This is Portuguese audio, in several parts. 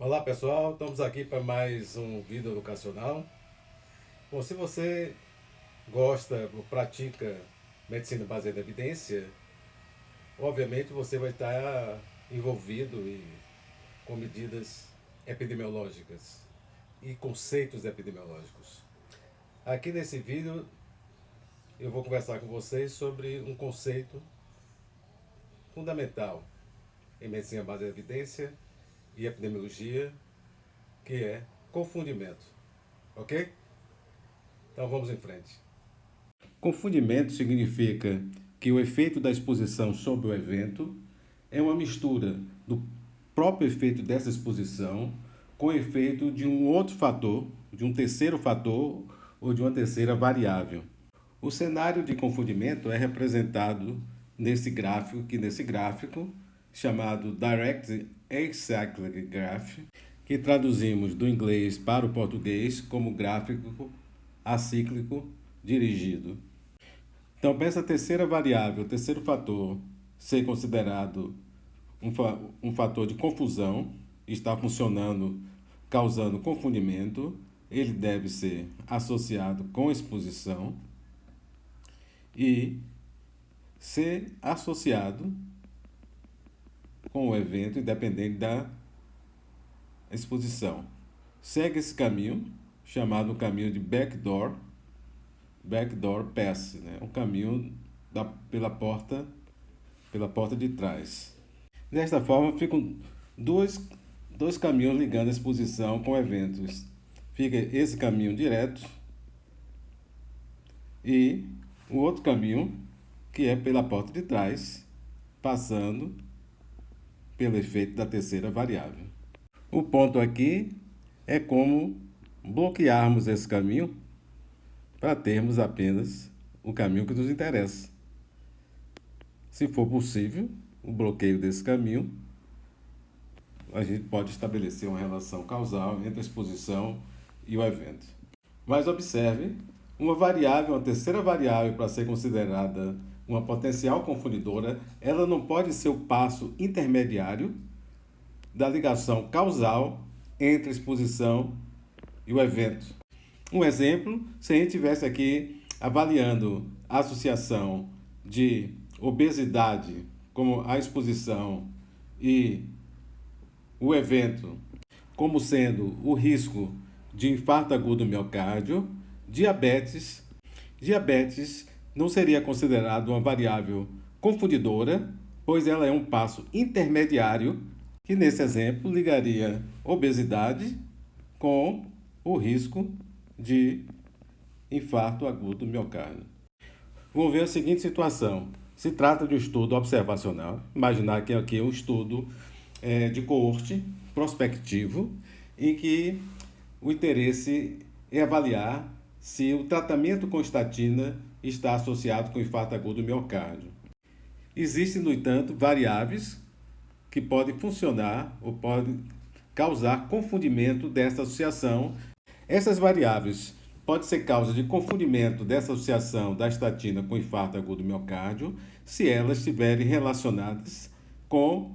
Olá pessoal, estamos aqui para mais um vídeo educacional. Bom, se você gosta ou pratica medicina baseada em evidência, obviamente você vai estar envolvido com medidas epidemiológicas e conceitos epidemiológicos. Aqui nesse vídeo eu vou conversar com vocês sobre um conceito fundamental em medicina baseada em evidência e epidemiologia, que é confundimento. Ok? Então vamos em frente. Confundimento significa que o efeito da exposição sobre o evento é uma mistura do próprio efeito dessa exposição com o efeito de um outro fator, de um terceiro fator ou de uma terceira variável. O cenário de confundimento é representado nesse gráfico chamado Direct Acyclic Graph, que traduzimos do inglês para o português como gráfico acíclico dirigido. Então, para essa terceira variável, o terceiro fator, ser considerado um fator de confusão, está funcionando, causando confundimento, ele deve ser associado com exposição e ser associado com o evento independente da exposição. Segue esse caminho, chamado caminho de backdoor pass, né? Um caminho pela porta de trás. Desta forma, ficam dois caminhos ligando a exposição com eventos. Fica esse caminho direto e o outro caminho, que é pela porta de trás, passando pelo efeito da terceira variável. O ponto aqui é como bloquearmos esse caminho para termos apenas o caminho que nos interessa. Se for possível, o bloqueio desse caminho, a gente pode estabelecer uma relação causal entre a exposição e o evento. Mas observe, uma terceira variável para ser considerada uma potencial confundidora, ela não pode ser o passo intermediário da ligação causal entre a exposição e o evento. Um exemplo, se a gente estivesse aqui avaliando a associação de obesidade como a exposição e o evento como sendo o risco de infarto agudo do miocárdio, diabetes não seria considerado uma variável confundidora, pois ela é um passo intermediário que, nesse exemplo, ligaria obesidade com o risco de infarto agudo do miocárdio. Vamos ver a seguinte situação. Se trata de um estudo observacional. Imaginar que aqui é um estudo de coorte prospectivo, em que o interesse é avaliar se o tratamento com estatina está associado com infarto agudo do miocárdio. Existem, no entanto, variáveis que podem funcionar ou podem causar confundimento dessa associação. Essas variáveis podem ser causa de confundimento dessa associação da estatina com infarto agudo do miocárdio, se elas estiverem relacionadas com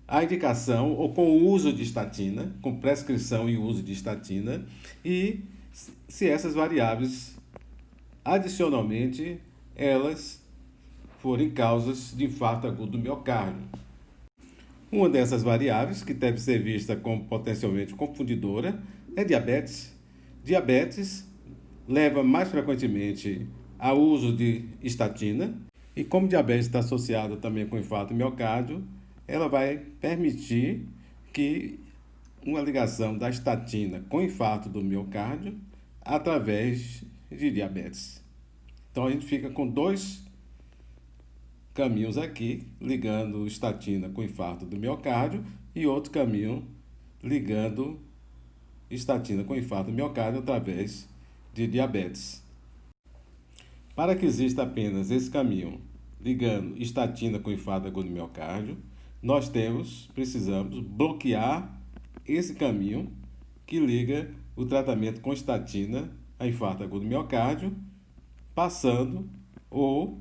a indicação ou com o uso de estatina, com prescrição e uso de estatina, e se essas variáveis, adicionalmente, elas forem causas de infarto agudo do miocárdio. Uma dessas variáveis, que deve ser vista como potencialmente confundidora, é diabetes. Diabetes leva mais frequentemente ao uso de estatina, e como diabetes está associada também com infarto do miocárdio, ela vai permitir que uma ligação da estatina com infarto do miocárdio através de diabetes. Então a gente fica com dois caminhos aqui, ligando estatina com infarto do miocárdio e outro caminho ligando estatina com infarto do miocárdio através de diabetes. Para que exista apenas esse caminho ligando estatina com infarto agudo do miocárdio, nós precisamos bloquear esse caminho que liga o tratamento com estatina a infarto agudo do miocárdio, passando ou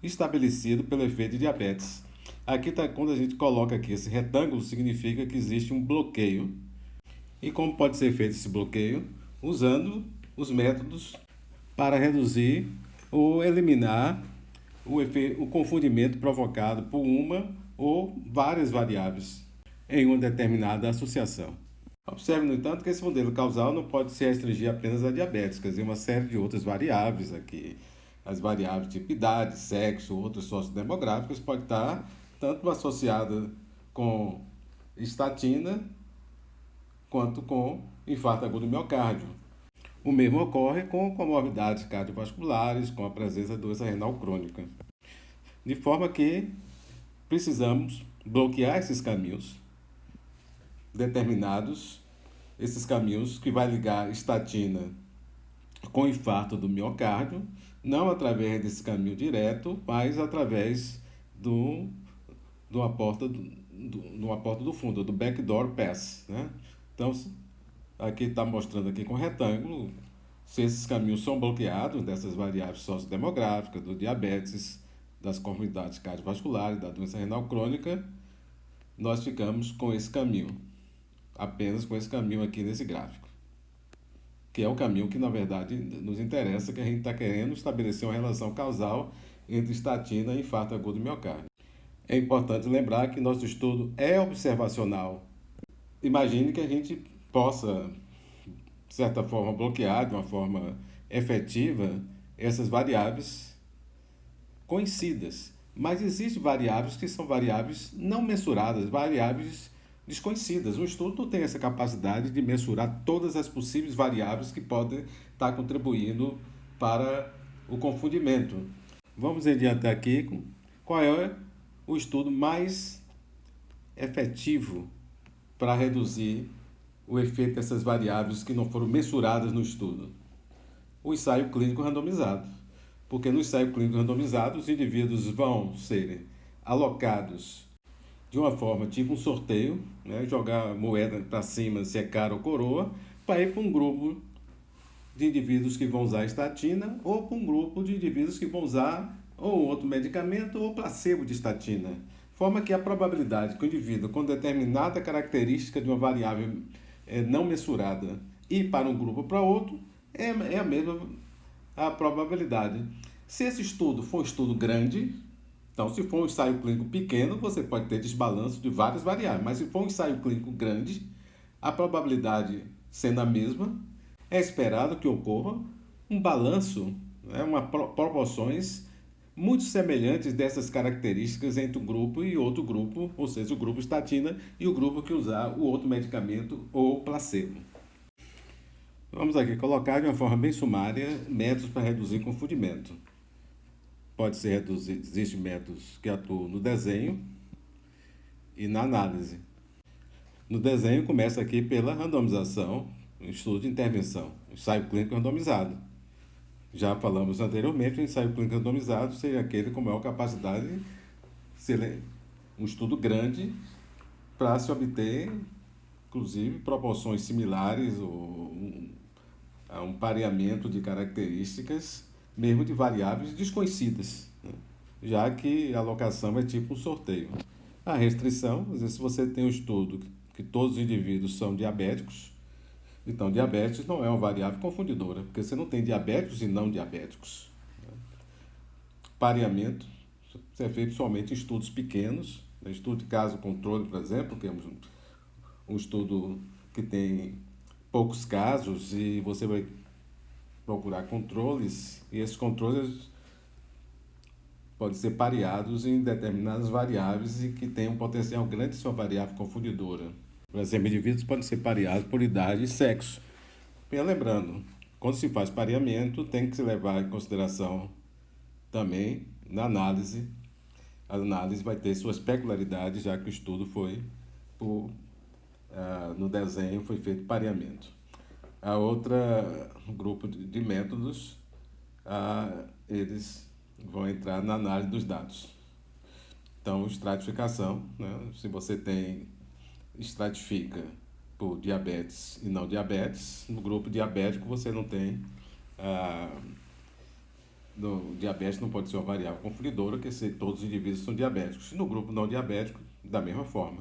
estabelecido pelo efeito de diabetes. Aqui quando a gente coloca aqui esse retângulo, significa que existe um bloqueio E como pode ser feito esse bloqueio? Usando os métodos para reduzir ou eliminar o confundimento provocado por uma ou várias variáveis em uma determinada associação. Observe, no entanto, que esse modelo causal não pode se restringir apenas a diabéticas e uma série de outras variáveis aqui. As variáveis tipo idade, sexo, outras sociodemográficas pode estar tanto associada com estatina quanto com infarto agudo do miocárdio. O mesmo ocorre com comorbidades cardiovasculares, com a presença de doença renal crônica. De forma que precisamos bloquear esses caminhos determinados, esses caminhos que vai ligar estatina com infarto do miocárdio, não através desse caminho direto, mas através do aporta do fundo, do backdoor pass, né? Então, aqui está mostrando aqui com retângulo, se esses caminhos são bloqueados dessas variáveis sociodemográficas, do diabetes, das comorbidades cardiovasculares, da doença renal crônica, nós ficamos com esse caminho, apenas com esse caminho aqui nesse gráfico, que é o caminho que, na verdade, nos interessa, que a gente está querendo estabelecer uma relação causal entre estatina e infarto agudo do miocárdio. É importante lembrar que nosso estudo é observacional. Imagine que a gente possa, de certa forma, bloquear de uma forma efetiva essas variáveis conhecidas. Mas existem variáveis que são variáveis não mensuradas, variáveis desconhecidas. O estudo não tem essa capacidade de mensurar todas as possíveis variáveis que podem estar contribuindo para o confundimento. Vamos adiante aqui. Qual é o estudo mais efetivo para reduzir o efeito dessas variáveis que não foram mensuradas no estudo? O ensaio clínico randomizado. Porque no ensaio clínico randomizado, os indivíduos vão ser alocados de uma forma tipo um sorteio, né? Jogar moeda para cima se é cara ou coroa, para ir para um grupo de indivíduos que vão usar estatina ou para um grupo de indivíduos que vão usar ou outro medicamento ou placebo de estatina. Forma que a probabilidade que o indivíduo com determinada característica de uma variável não mensurada ir para um grupo ou para outro é a mesma a probabilidade. Se esse estudo for um estudo grande, então se for um ensaio clínico pequeno, você pode ter desbalanço de várias variáveis, mas se for um ensaio clínico grande, a probabilidade sendo a mesma, é esperado que ocorra um balanço, né, proporções muito semelhantes dessas características entre um grupo e outro grupo, ou seja, o grupo estatina e o grupo que usar o outro medicamento ou placebo. Vamos aqui colocar de uma forma bem sumária métodos para reduzir confundimento. Pode ser reduzido, existem métodos que atuam no desenho e na análise. No desenho começa aqui pela randomização, estudo de intervenção, ensaio clínico randomizado. Já falamos anteriormente, o ensaio clínico randomizado seria aquele com maior capacidade, um estudo grande para se obter, inclusive, proporções similares ou um pareamento de características, mesmo de variáveis desconhecidas, né? Já que a alocação é tipo um sorteio. A restrição, às vezes, se você tem um estudo que todos os indivíduos são diabéticos, então diabetes não é uma variável confundidora, porque você não tem diabéticos e não diabéticos. Pareamento, isso é feito somente em estudos pequenos, né? Estudo de caso controle, por exemplo, que é um estudo que tem poucos casos e você vai procurar controles, e esses controles podem ser pareados em determinadas variáveis e que têm um potencial grande de ser uma variável confundidora. Por exemplo, indivíduos podem ser pareados por idade e sexo. Bem, lembrando, quando se faz pareamento, tem que se levar em consideração também na análise. A análise vai ter suas peculiaridades, já que o estudo foi no desenho foi feito pareamento. A outra grupo de métodos, eles vão entrar na análise dos dados. Então, estratificação, né? Se você estratifica por diabetes e não diabetes, no grupo diabético você não tem, no diabetes não pode ser uma variável confundidora, porque se todos os indivíduos são diabéticos. No grupo não diabético, da mesma forma,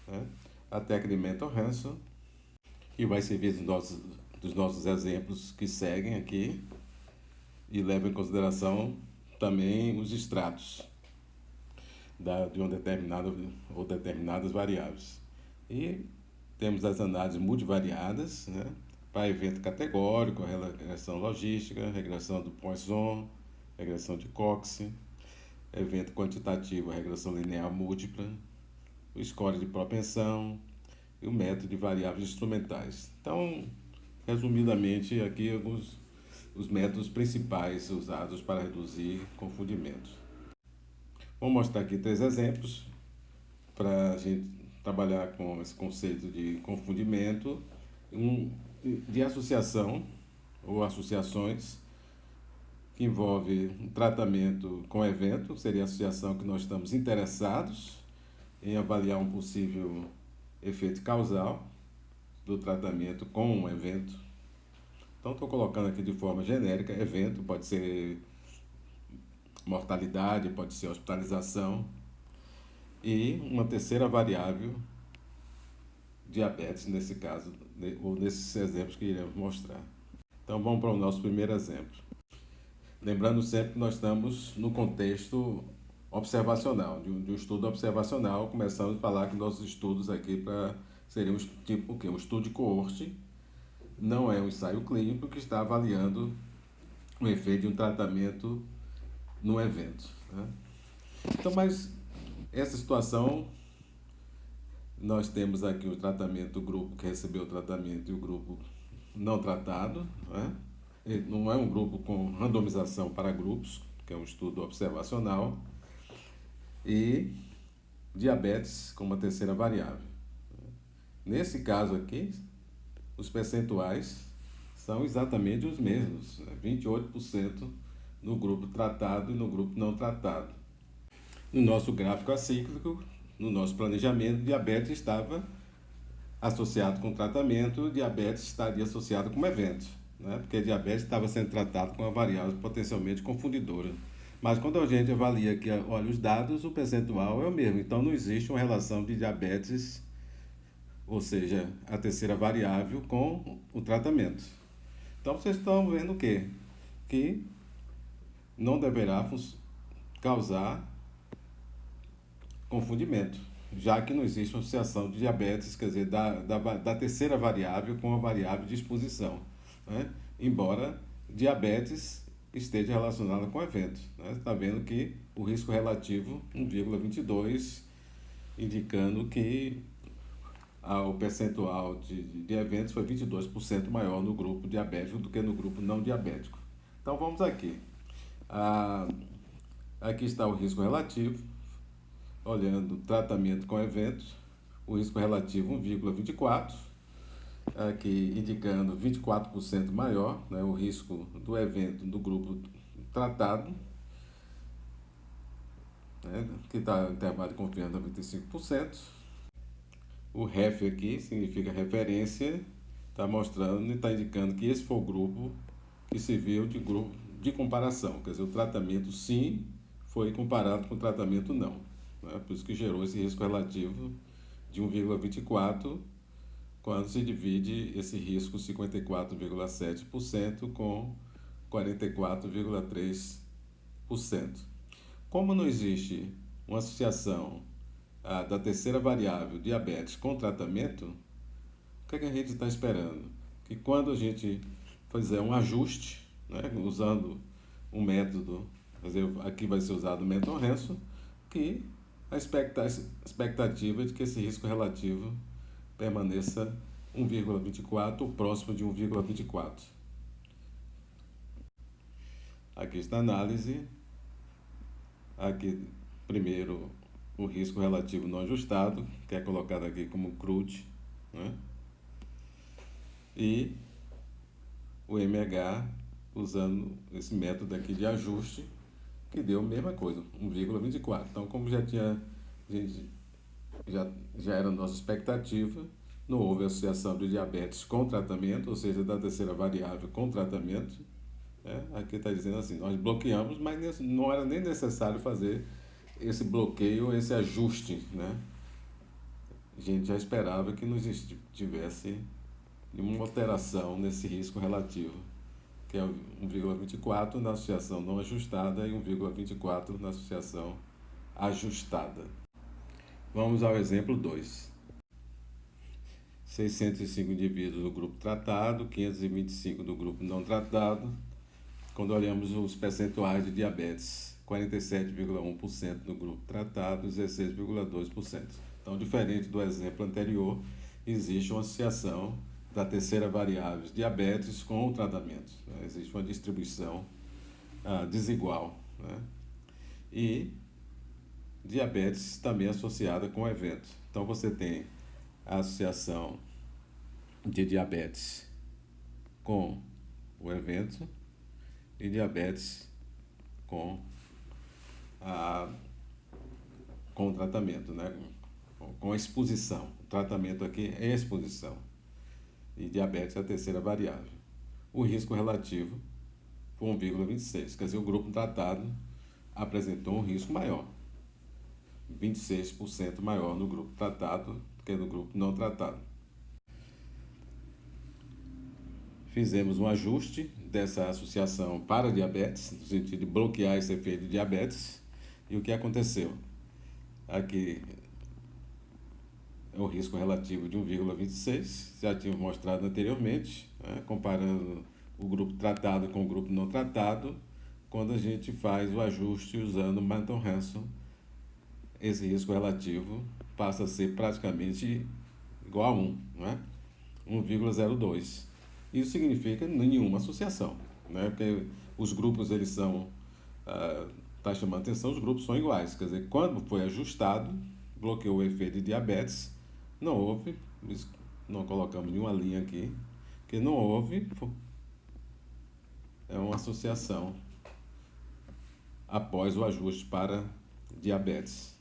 né? A técnica de Mentor-Hanson e vai servir dos nossos exemplos que seguem aqui e leva em consideração também os extratos de uma determinada ou determinadas variáveis. E temos as análises multivariadas, né, para evento categórico, regressão logística, regressão do Poisson, regressão de Cox, evento quantitativo, regressão linear múltipla, o score de propensão e o método de variáveis instrumentais. Então, resumidamente, aqui alguns os métodos principais usados para reduzir confundimento. Vou mostrar aqui 3 exemplos para a gente trabalhar com esse conceito de confundimento, de associação ou associações que envolve um tratamento com evento, seria a associação que nós estamos interessados em avaliar um possível efeito causal do tratamento com um evento. Então, estou colocando aqui de forma genérica, evento, pode ser mortalidade, pode ser hospitalização, e uma terceira variável, diabetes, nesse caso, ou nesses exemplos que iremos mostrar. Então, vamos para o nosso primeiro exemplo. Lembrando sempre que nós estamos no contexto observacional, de um estudo observacional. Começamos a falar que nossos estudos aqui seriam tipo o quê? Um estudo de coorte, não é um ensaio clínico que está avaliando o efeito de um tratamento no evento, né? Então, mas essa situação, nós temos aqui o tratamento, o grupo que recebeu o tratamento e o grupo não tratado, né? Não é um grupo com randomização para grupos, que é um estudo observacional, e diabetes como uma terceira variável. Nesse caso aqui, os percentuais são exatamente os mesmos, né? 28% no grupo tratado e no grupo não tratado. No nosso gráfico acíclico, no nosso planejamento, diabetes estava associado com tratamento, diabetes estaria associado com evento, né? Porque diabetes estava sendo tratado com uma variável potencialmente confundidora. Mas quando a gente avalia aqui, olha os dados, o percentual é o mesmo. Então não existe uma relação de diabetes, ou seja, a terceira variável, com o tratamento. Então vocês estão vendo o quê? Que não deverá causar confundimento, já que não existe uma associação de diabetes, quer dizer, da terceira variável com a variável de exposição, né? Embora diabetes esteja relacionada com evento, né? Está vendo que o risco relativo 1,22, indicando que o percentual de eventos foi 22% maior no grupo diabético do que no grupo não diabético. Então vamos aqui. Aqui está o risco relativo, olhando tratamento com eventos, o risco relativo 1,24, aqui indicando 24% maior, né, o risco do evento do grupo tratado, né, que está intervalo de confiança 25%. O REF aqui significa referência, está mostrando e está indicando que esse foi o grupo que serviu de grupo de comparação, quer dizer, o tratamento sim foi comparado com o tratamento não, né? Por isso que gerou esse risco relativo de 1,24, quando se divide esse risco 54,7% com 44,3%. Como não existe uma associação da terceira variável, diabetes, com tratamento, o que é que a gente está esperando? Que quando a gente fizer um ajuste, né, usando um método, aqui vai ser usado o método Hanson, que a expectativa é de que esse risco relativo permaneça 1,24 ou próximo de 1,24. Aqui está a análise. Aqui, primeiro, o risco relativo não ajustado, que é colocado aqui como CRUD, né? E o MH, usando esse método aqui de ajuste, que deu a mesma coisa, 1,24. Então, como já era a nossa expectativa, não houve associação de diabetes com tratamento, ou seja, da terceira variável com tratamento, né? Aqui está dizendo assim, nós bloqueamos, mas não era nem necessário fazer esse bloqueio, esse ajuste, né? A gente já esperava que não tivesse e uma alteração nesse risco relativo, que é 1,24 na associação não ajustada e 1,24 na associação ajustada. Vamos ao exemplo 2. 605 indivíduos no grupo tratado, 525 no grupo não tratado. Quando olhamos os percentuais de diabetes, 47,1% no grupo tratado e 16,2%. Então, diferente do exemplo anterior, existe uma associação da terceira variável diabetes com o tratamento. Né? Existe uma distribuição desigual. Né? E diabetes também associada com o evento. Então, você tem a associação de diabetes com o evento e diabetes com o tratamento, né? Com a exposição. O tratamento aqui é exposição. E diabetes é a terceira variável. O risco relativo foi 1,26, quer dizer, o grupo tratado apresentou um risco maior, 26% maior no grupo tratado do que no grupo não tratado. Fizemos um ajuste dessa associação para diabetes, no sentido de bloquear esse efeito de diabetes. E o que aconteceu? Aqui é o risco relativo de 1,26, já tínhamos mostrado anteriormente, né, comparando o grupo tratado com o grupo não tratado. Quando a gente faz o ajuste usando Manton-Hanson, esse risco relativo passa a ser praticamente igual a 1, né? 1,02. Isso significa nenhuma associação, né? Porque os grupos, eles são, está chamando atenção, os grupos são iguais, quer dizer, quando foi ajustado, bloqueou o efeito de diabetes, não houve, não colocamos nenhuma linha aqui, que não houve, é uma associação após o ajuste para diabetes.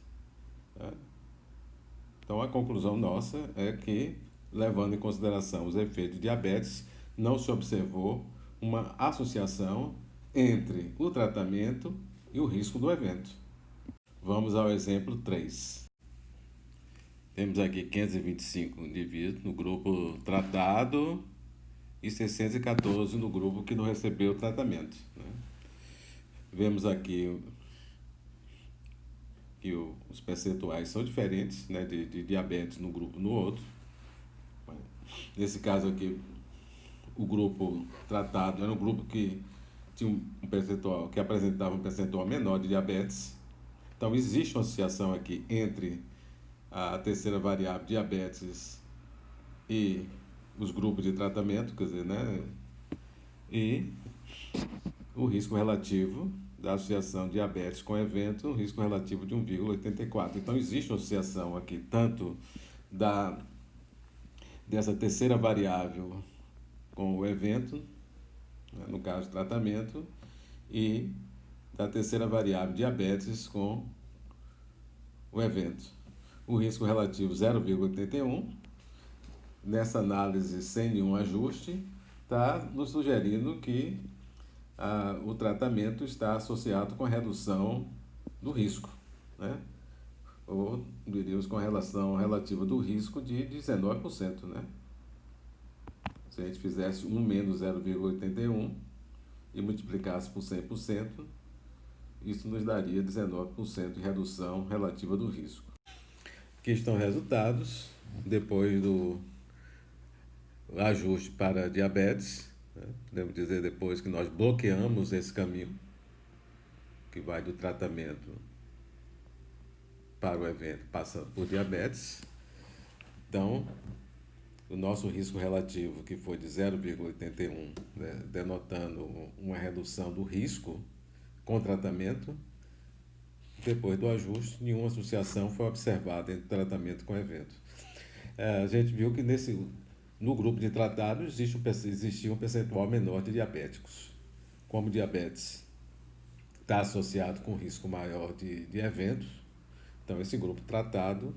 Então, a conclusão nossa é que, levando em consideração os efeitos de diabetes, não se observou uma associação entre o tratamento e o risco do evento. Vamos ao exemplo 3. Temos aqui 525 indivíduos no grupo tratado e 614 no grupo que não recebeu o tratamento. Né? Vemos aqui que os percentuais são diferentes, né, de diabetes num grupo no outro. Nesse caso aqui, o grupo tratado era um grupo que tinha um percentual, que apresentava um percentual menor de diabetes. Então, existe uma associação aqui entre a terceira variável diabetes e os grupos de tratamento, quer dizer, né, e o risco relativo da associação diabetes com evento, um risco relativo de 1,84. Então, existe uma associação aqui, tanto dessa terceira variável com o evento, né, no caso tratamento, e da terceira variável diabetes com o evento. O risco relativo 0,81, nessa análise sem nenhum ajuste, está nos sugerindo que o tratamento está associado com a redução do risco, né? Ou diríamos com a relação relativa do risco de 19%, né? Se a gente fizesse 1 menos 0,81 e multiplicasse por 100%, isso nos daria 19% de redução relativa do risco. Aqui estão os resultados, depois do ajuste para diabetes, né? Podemos dizer depois que nós bloqueamos esse caminho, que vai do tratamento para o evento, passando por diabetes. Então, o nosso risco relativo, que foi de 0,81, né, denotando uma redução do risco com tratamento, depois do ajuste, nenhuma associação foi observada entre tratamento com evento. A gente viu que no grupo de tratados existia um percentual menor de diabéticos. Como diabetes está associado com risco maior de eventos, então esse grupo tratado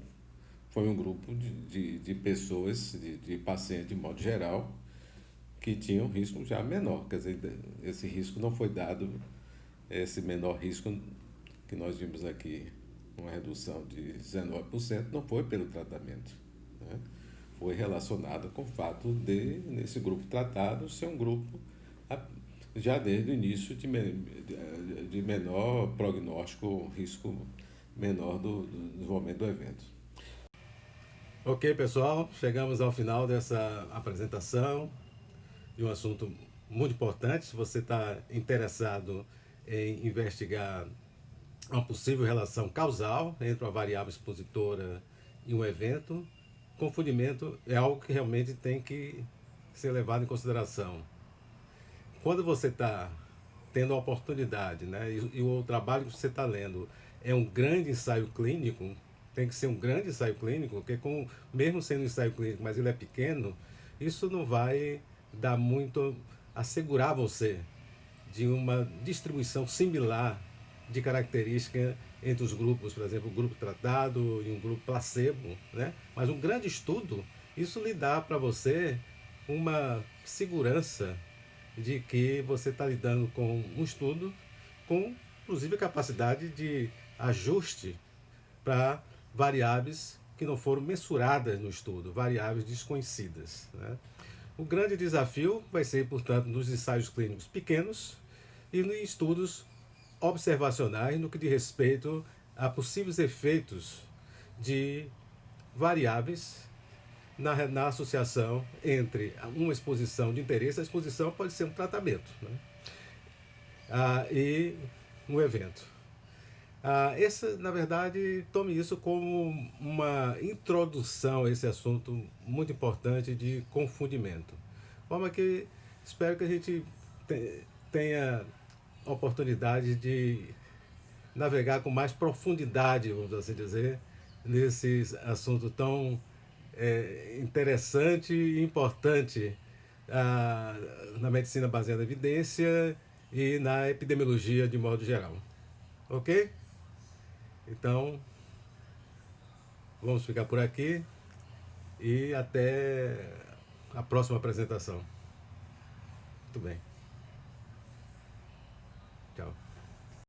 foi um grupo de pessoas, de pacientes de modo geral, que tinham um risco já menor. Quer dizer, esse risco não foi dado, esse menor risco que nós vimos aqui, uma redução de 19%, não foi pelo tratamento, né? foi relacionada com o fato de, nesse grupo tratado, ser um grupo já desde o início de menor prognóstico, risco menor do desenvolvimento do evento. Ok, pessoal, chegamos ao final dessa apresentação de um assunto muito importante. Se você está interessado em investigar uma possível relação causal entre uma variável expositora e um evento, confundimento é algo que realmente tem que ser levado em consideração. Quando você está tendo a oportunidade, né, e o trabalho que você está lendo é um grande ensaio clínico, tem que ser um grande ensaio clínico, porque mesmo sendo um ensaio clínico, mas ele é pequeno, isso não vai dar muito, assegurar você de uma distribuição similar de característica entre os grupos, por exemplo, o grupo tratado e um grupo placebo, né? Mas um grande estudo, isso lhe dá para você uma segurança de que você está lidando com um estudo com, inclusive, a capacidade de ajuste para variáveis que não foram mensuradas no estudo, variáveis desconhecidas, né? O grande desafio vai ser, portanto, nos ensaios clínicos pequenos e em estudos observacionais no que diz respeito a possíveis efeitos de variáveis na associação entre uma exposição de interesse. A exposição pode ser um tratamento, né? E um evento. Essa, na verdade, tome isso como uma introdução a esse assunto muito importante de confundimento. De forma que espero que a gente tenha oportunidade de navegar com mais profundidade, vamos assim dizer, nesse assunto tão interessante e importante na medicina baseada em evidência e na epidemiologia de modo geral. Ok? Então, vamos ficar por aqui e até a próxima apresentação. Muito bem.